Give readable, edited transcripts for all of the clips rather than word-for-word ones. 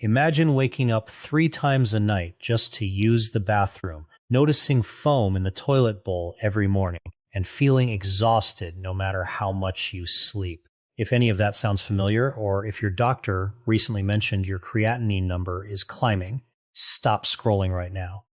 Imagine waking up 3 times a night just to use the bathroom, noticing foam in the toilet bowl every morning, and feeling exhausted no matter how much you sleep. If any of that sounds familiar, or if your doctor recently mentioned your creatinine number is climbing, stop scrolling right now.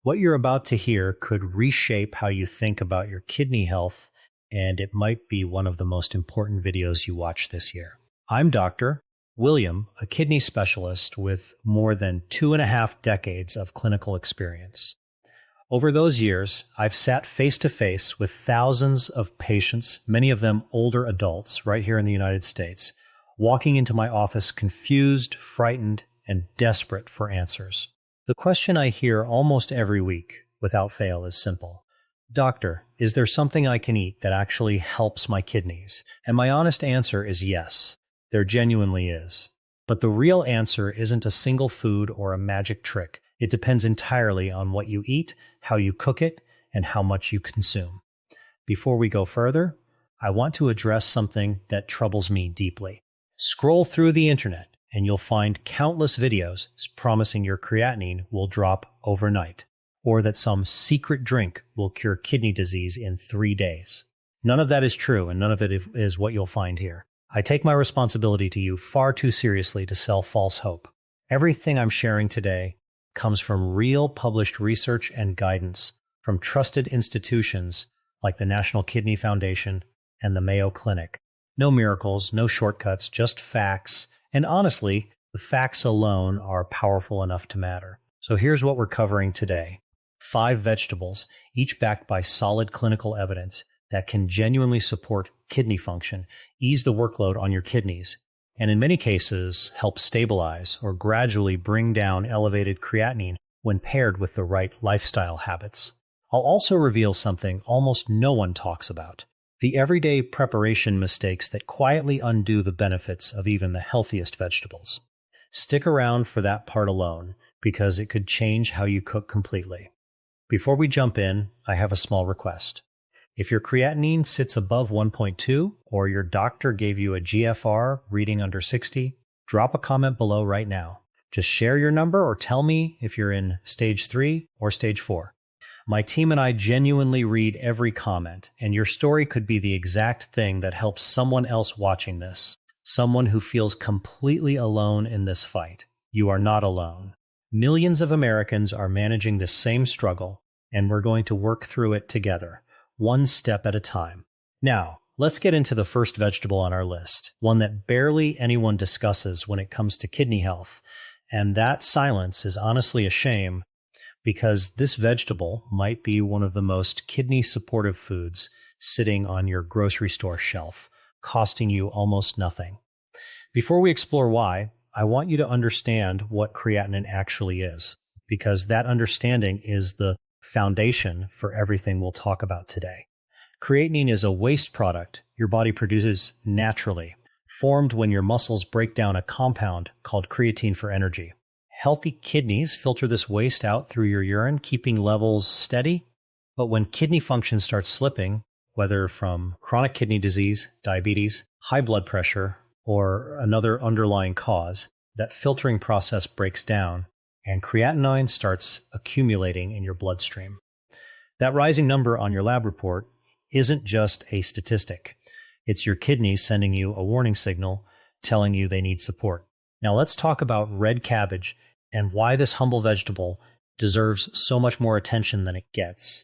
What you're about to hear could reshape how you think about your kidney health, and it might be one of the most important videos you watch this year. I'm Dr. William, a kidney specialist with more than 2.5 decades of clinical experience. Over those years, I've sat face-to-face with thousands of patients, many of them older adults, right here in the United States, walking into my office confused, frightened, and desperate for answers. The question I hear almost every week, without fail, is simple. Doctor, is there something I can eat that actually helps my kidneys? And my honest answer is yes. There genuinely is. But the real answer isn't a single food or a magic trick. It depends entirely on what you eat, how you cook it, and how much you consume. Before we go further, I want to address something that troubles me deeply. Scroll through the internet and you'll find countless videos promising your creatinine will drop overnight, or that some secret drink will cure kidney disease in 3 days. None of that is true, and none of it is what you'll find here. I take my responsibility to you far too seriously to sell false hope. Everything I'm sharing today comes from real published research and guidance from trusted institutions like the National Kidney Foundation and the Mayo Clinic. No miracles, no shortcuts, just facts. And honestly, the facts alone are powerful enough to matter. So here's what we're covering today. 5 vegetables, each backed by solid clinical evidence that can genuinely support kidney function, ease the workload on your kidneys, and in many cases help stabilize or gradually bring down elevated creatinine when paired with the right lifestyle habits. I'll also reveal something almost no one talks about: the everyday preparation mistakes that quietly undo the benefits of even the healthiest vegetables. Stick around for that part alone, because it could change how you cook completely. Before we jump in, I have a small request. If your creatinine sits above 1.2 or your doctor gave you a GFR reading under 60, drop a comment below right now. Just share your number or tell me if you're in stage 3 or stage 4. My team and I genuinely read every comment, and your story could be the exact thing that helps someone else watching this, someone who feels completely alone in this fight. You are not alone. Millions of Americans are managing this same struggle, and we're going to work through it together, one step at a time. Now, let's get into the first vegetable on our list, one that barely anyone discusses when it comes to kidney health, and that silence is honestly a shame, because this vegetable might be one of the most kidney-supportive foods sitting on your grocery store shelf, costing you almost nothing. Before we explore why, I want you to understand what creatinine actually is, because that understanding is the foundation for everything we'll talk about today. Creatinine is a waste product your body produces naturally, formed when your muscles break down a compound called creatine for energy. Healthy kidneys filter this waste out through your urine, keeping levels steady. But when kidney function starts slipping, whether from chronic kidney disease, diabetes, high blood pressure, or another underlying cause, that filtering process breaks down and creatinine starts accumulating in your bloodstream. That rising number on your lab report isn't just a statistic. It's your kidneys sending you a warning signal telling you they need support. Now let's talk about red cabbage and why this humble vegetable deserves so much more attention than it gets.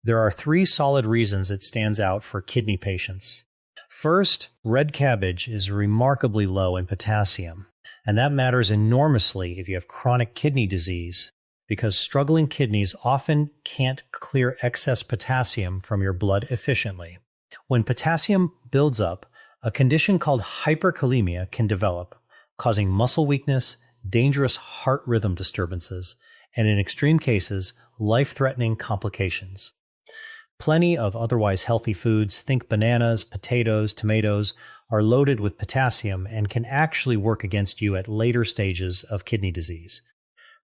There are 3 solid reasons it stands out for kidney patients. First, red cabbage is remarkably low in potassium, and that matters enormously if you have chronic kidney disease, because struggling kidneys often can't clear excess potassium from your blood efficiently. When potassium builds up, a condition called hyperkalemia can develop, causing muscle weakness, dangerous heart rhythm disturbances, and in extreme cases, life-threatening complications. Plenty of otherwise healthy foods, think bananas, potatoes, tomatoes, are loaded with potassium and can actually work against you at later stages of kidney disease.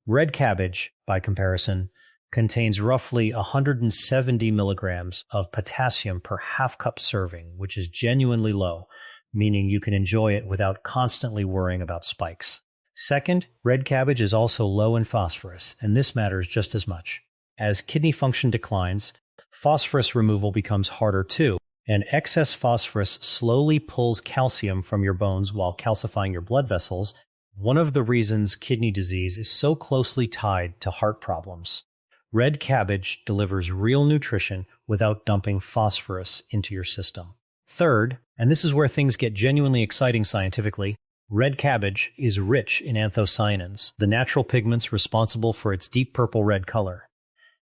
Red cabbage, by comparison, contains roughly 170 milligrams of potassium per half-cup serving, which is genuinely low, meaning you can enjoy it without constantly worrying about spikes. Second, red cabbage is also low in phosphorus, and this matters just as much. As kidney function declines, phosphorus removal becomes harder too, and excess phosphorus slowly pulls calcium from your bones while calcifying your blood vessels, one of the reasons kidney disease is so closely tied to heart problems. Red cabbage delivers real nutrition without dumping phosphorus into your system. Third, and this is where things get genuinely exciting scientifically, red cabbage is rich in anthocyanins, the natural pigments responsible for its deep purple-red color.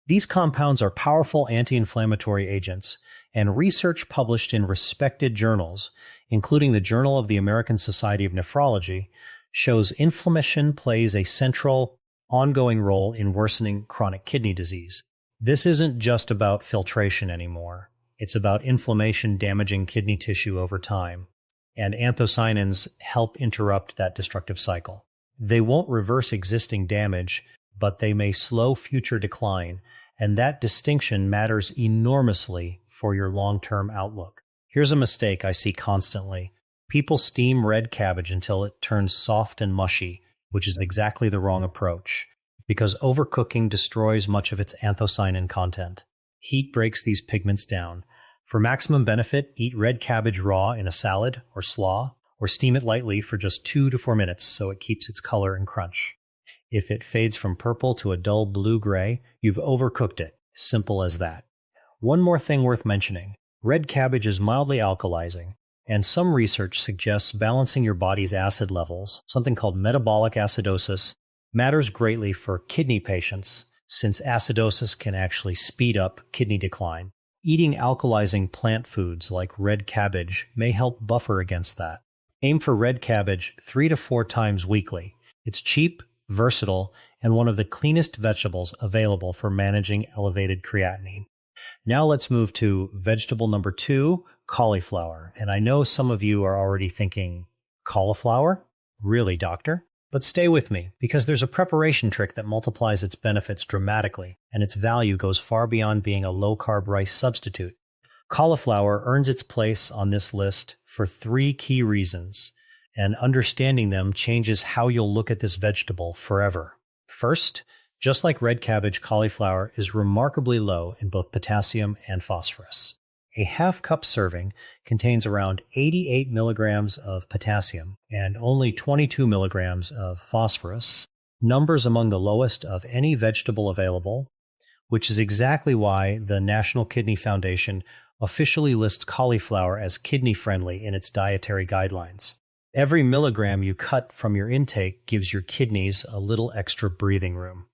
These compounds are powerful anti-inflammatory agents, and research published in respected journals, including the Journal of the American Society of Nephrology, shows inflammation plays a central, ongoing role in worsening chronic kidney disease. This isn't just about filtration anymore. It's about inflammation damaging kidney tissue over time, and anthocyanins help interrupt that destructive cycle. They won't reverse existing damage, but they may slow future decline, and that distinction matters enormously for your long-term outlook. Here's a mistake I see constantly. People steam red cabbage until it turns soft and mushy, which is exactly the wrong approach, because overcooking destroys much of its anthocyanin content. Heat breaks these pigments down. For maximum benefit, eat red cabbage raw in a salad or slaw, or steam it lightly for just 2 to 4 minutes so it keeps its color and crunch. If it fades from purple to a dull blue-gray, you've overcooked it. Simple as that. One more thing worth mentioning. Red cabbage is mildly alkalizing, and some research suggests balancing your body's acid levels, something called metabolic acidosis, matters greatly for kidney patients, since acidosis can actually speed up kidney decline. Eating alkalizing plant foods like red cabbage may help buffer against that. Aim for red cabbage 3 to 4 times weekly. It's cheap, versatile, and one of the cleanest vegetables available for managing elevated creatinine. Now let's move to vegetable number 2, cauliflower. And I know some of you are already thinking, cauliflower? Really, doctor? But stay with me, because there's a preparation trick that multiplies its benefits dramatically, and its value goes far beyond being a low-carb rice substitute. Cauliflower earns its place on this list for 3 key reasons, and understanding them changes how you'll look at this vegetable forever. First, just like red cabbage, cauliflower is remarkably low in both potassium and phosphorus. A half-cup serving contains around 88 milligrams of potassium and only 22 milligrams of phosphorus, numbers among the lowest of any vegetable available, which is exactly why the National Kidney Foundation officially lists cauliflower as kidney-friendly in its dietary guidelines. Every milligram you cut from your intake gives your kidneys a little extra breathing room.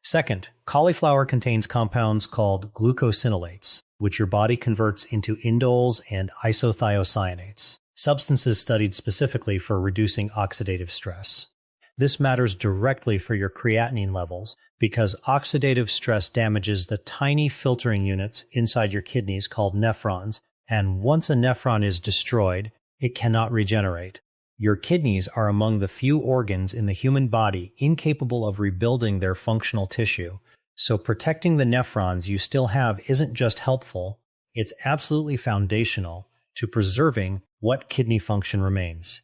Second, cauliflower contains compounds called glucosinolates, which your body converts into indoles and isothiocyanates, substances studied specifically for reducing oxidative stress. This matters directly for your creatinine levels because oxidative stress damages the tiny filtering units inside your kidneys called nephrons, and once a nephron is destroyed, it cannot regenerate. Your kidneys are among the few organs in the human body incapable of rebuilding their functional tissue, so protecting the nephrons you still have isn't just helpful, it's absolutely foundational to preserving what kidney function remains.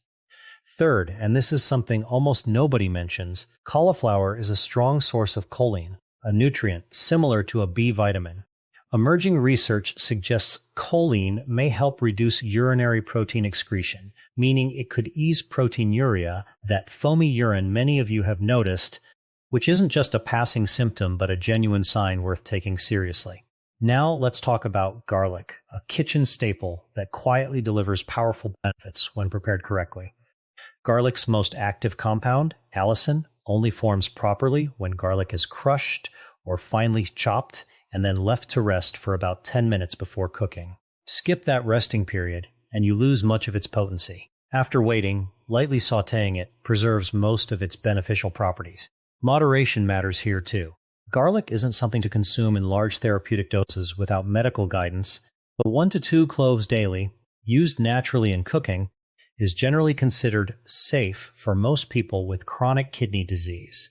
Third, and this is something almost nobody mentions, cauliflower is a strong source of choline, a nutrient similar to a B vitamin. Emerging research suggests choline may help reduce urinary protein excretion, meaning it could ease proteinuria, that foamy urine many of you have noticed, which isn't just a passing symptom but a genuine sign worth taking seriously. Now let's talk about garlic, a kitchen staple that quietly delivers powerful benefits when prepared correctly. Garlic's most active compound, allicin, only forms properly when garlic is crushed or finely chopped and then left to rest for about 10 minutes before cooking. Skip that resting period, and you lose much of its potency. After waiting, lightly sautéing it preserves most of its beneficial properties. Moderation matters here too. Garlic isn't something to consume in large therapeutic doses without medical guidance, but 1 to 2 cloves daily, used naturally in cooking, is generally considered safe for most people with chronic kidney disease.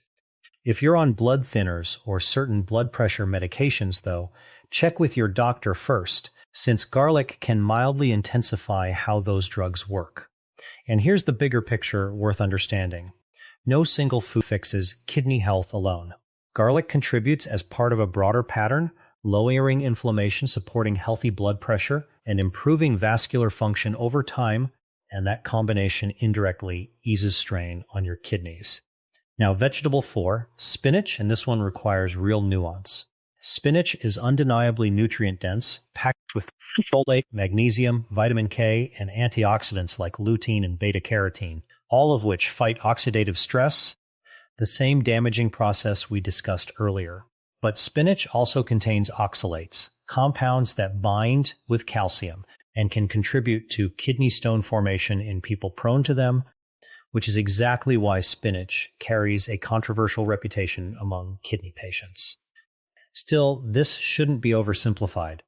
If you're on blood thinners or certain blood pressure medications, though, check with your doctor first, since garlic can mildly intensify how those drugs work. And here's the bigger picture worth understanding. No single food fixes kidney health alone. Garlic contributes as part of a broader pattern, lowering inflammation, supporting healthy blood pressure, and improving vascular function over time, and that combination indirectly eases strain on your kidneys. Now, vegetable 4, spinach, and this one requires real nuance. Spinach is undeniably nutrient-dense, packed with folate, magnesium, vitamin K, and antioxidants like lutein and beta-carotene, all of which fight oxidative stress, the same damaging process we discussed earlier. But spinach also contains oxalates, compounds that bind with calcium and can contribute to kidney stone formation in people prone to them, which is exactly why spinach carries a controversial reputation among kidney patients. Still, this shouldn't be oversimplified.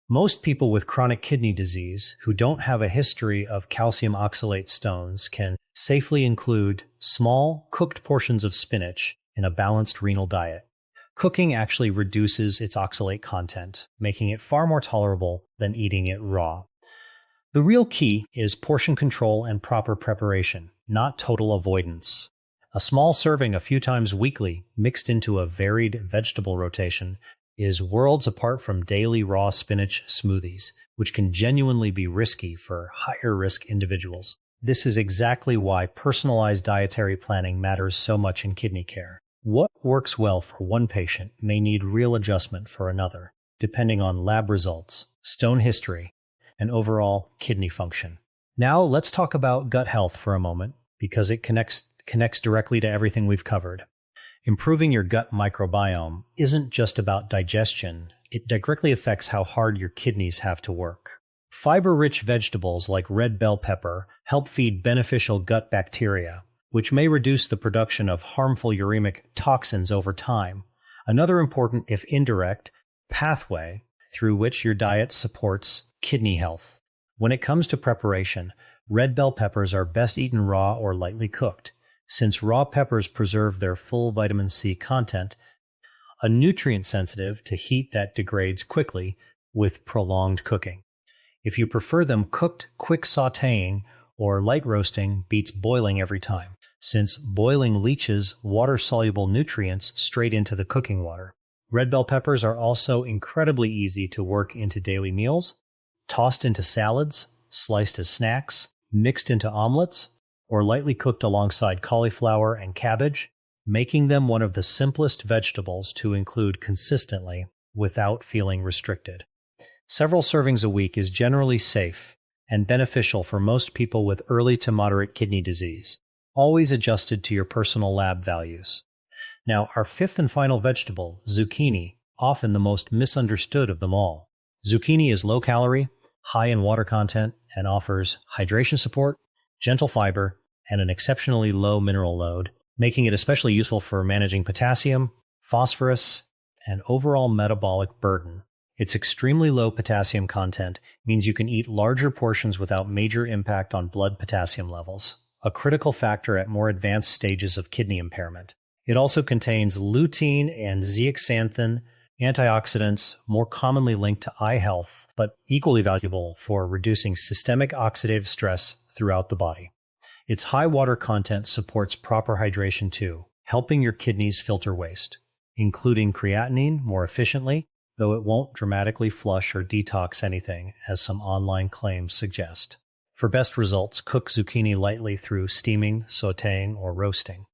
Most people with chronic kidney disease who don't have a history of calcium oxalate stones can safely include small, cooked portions of spinach in a balanced renal diet. Cooking actually reduces its oxalate content, making it far more tolerable than eating it raw. The real key is portion control and proper preparation, not total avoidance. A small serving a few times weekly, mixed into a varied vegetable rotation, is worlds apart from daily raw spinach smoothies, which can genuinely be risky for higher-risk individuals. This is exactly why personalized dietary planning matters so much in kidney care. What works well for one patient may need real adjustment for another, depending on lab results, stone history, and overall kidney function. Now let's talk about gut health for a moment, because it connects directly to everything we've covered. Improving your gut microbiome isn't just about digestion, it directly affects how hard your kidneys have to work. Fiber-rich vegetables like red bell pepper help feed beneficial gut bacteria, which may reduce the production of harmful uremic toxins over time, another important, if indirect, pathway through which your diet supports kidney health. When it comes to preparation, red bell peppers are best eaten raw or lightly cooked. Since raw peppers preserve their full vitamin C content, a nutrient sensitive to heat that degrades quickly with prolonged cooking. If you prefer them cooked, quick sautéing or light roasting beats boiling every time, since boiling leaches water-soluble nutrients straight into the cooking water. Red bell peppers are also incredibly easy to work into daily meals, tossed into salads, sliced as snacks, mixed into omelets, or lightly cooked alongside cauliflower and cabbage, making them one of the simplest vegetables to include consistently without feeling restricted. Several servings a week is generally safe and beneficial for most people with early to moderate kidney disease, always adjusted to your personal lab values. Now, our fifth and final vegetable, zucchini, often the most misunderstood of them all. Zucchini is low-calorie, high in water content, and offers hydration support, gentle fiber, and an exceptionally low mineral load, making it especially useful for managing potassium, phosphorus, and overall metabolic burden. Its extremely low potassium content means you can eat larger portions without major impact on blood potassium levels, a critical factor at more advanced stages of kidney impairment. It also contains lutein and zeaxanthin, antioxidants more commonly linked to eye health, but equally valuable for reducing systemic oxidative stress throughout the body. Its high water content supports proper hydration too, helping your kidneys filter waste, including creatinine more efficiently, though it won't dramatically flush or detox anything, as some online claims suggest. For best results, cook zucchini lightly through steaming, sautéing, or roasting.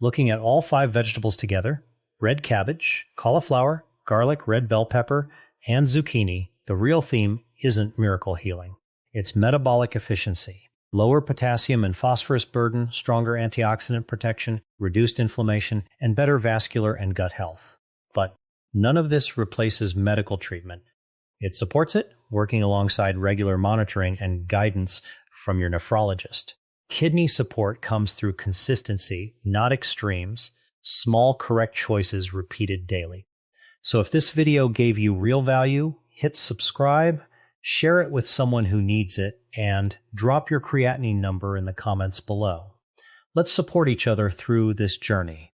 Looking at all 5 vegetables together, red cabbage, cauliflower, garlic, red bell pepper, and zucchini, the real theme isn't miracle healing. It's metabolic efficiency. Lower potassium and phosphorus burden, stronger antioxidant protection, reduced inflammation, and better vascular and gut health. But none of this replaces medical treatment. It supports it, working alongside regular monitoring and guidance from your nephrologist. Kidney support comes through consistency, not extremes, small correct choices repeated daily. So if this video gave you real value, hit subscribe, share it with someone who needs it, and drop your creatinine number in the comments below. Let's support each other through this journey.